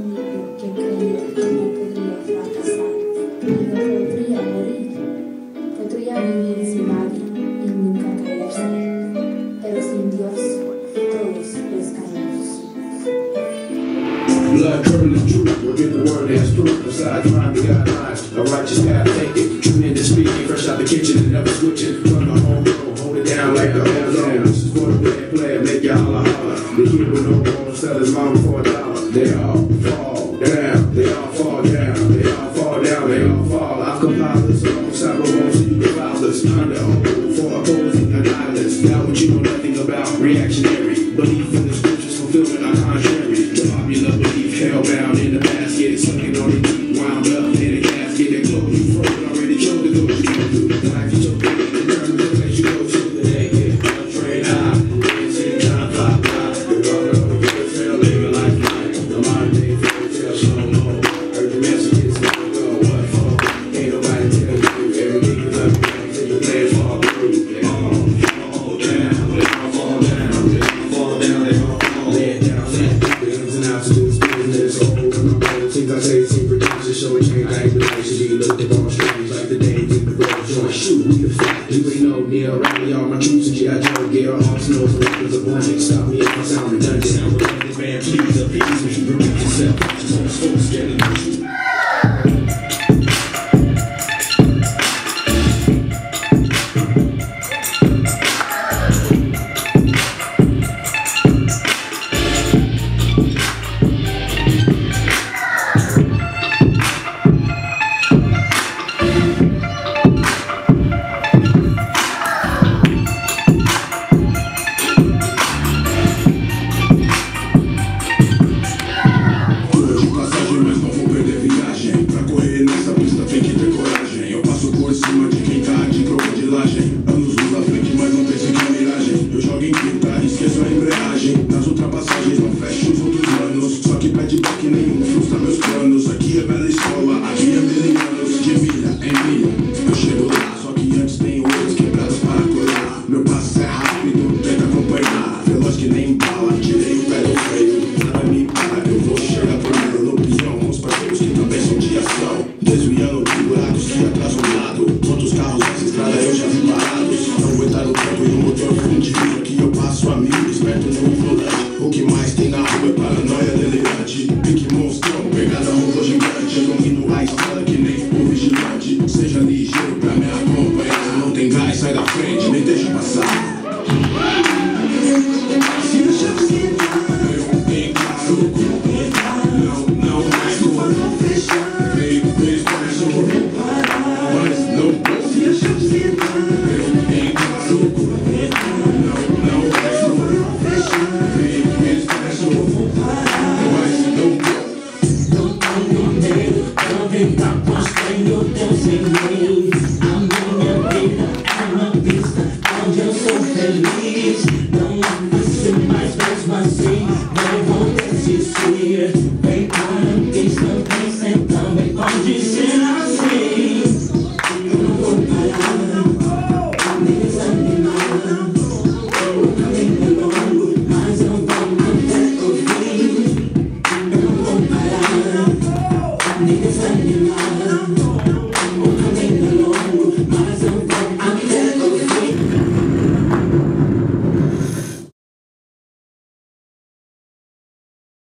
único que creía que no podría fracasar y no podría morir. Podría vivir sin nadie y nunca caerse, pero sin Dios todos los caminos. Blood curdling truth, will give the word that's proof. Besides rhyme, we got lines, a righteous path taken. True men to speaking, fresh out the kitchen and never switching. From the home road, hold it down like the old zone. This is for the bad player, make you holla holla. The hero no more, sell his mama for $1. They all fall down, they all fall down, they all fall down, they all fall. I've compiled this alongside my own, so you can file this under hold for opposing annihilants. Now what you know nothing about reactionary belief in the scriptures fulfillment are contrary to popular belief. Hellbound in the basket, sucking on the deep, wound up in a casket that closed you frozen. Already chose to go what you can do. The life you took, the term just let you go to the day. Train high, dancing time fly by. The brother of the good trail, living life light. The modern day fairy tale slow mo. Heard the messages never go. What for? Ain't nobody tell you. Everything you love me until your plans fall through. They all fall down, they all fall down, they all fall down, they all fall down. The ins and outs of this business. Things I say seem pretentious, showing change. I ain't been should be looked upon strange like the day in the road. Joint shoot, we the fact. You ain't no near rally all my troops and G.I. Joe gear. Arsenals and weapons of warning. Stop me if I sound redundant. Sound redundant, man. Please appease me. You repeat yourself. Just folks getting you. Não vou desistir, vem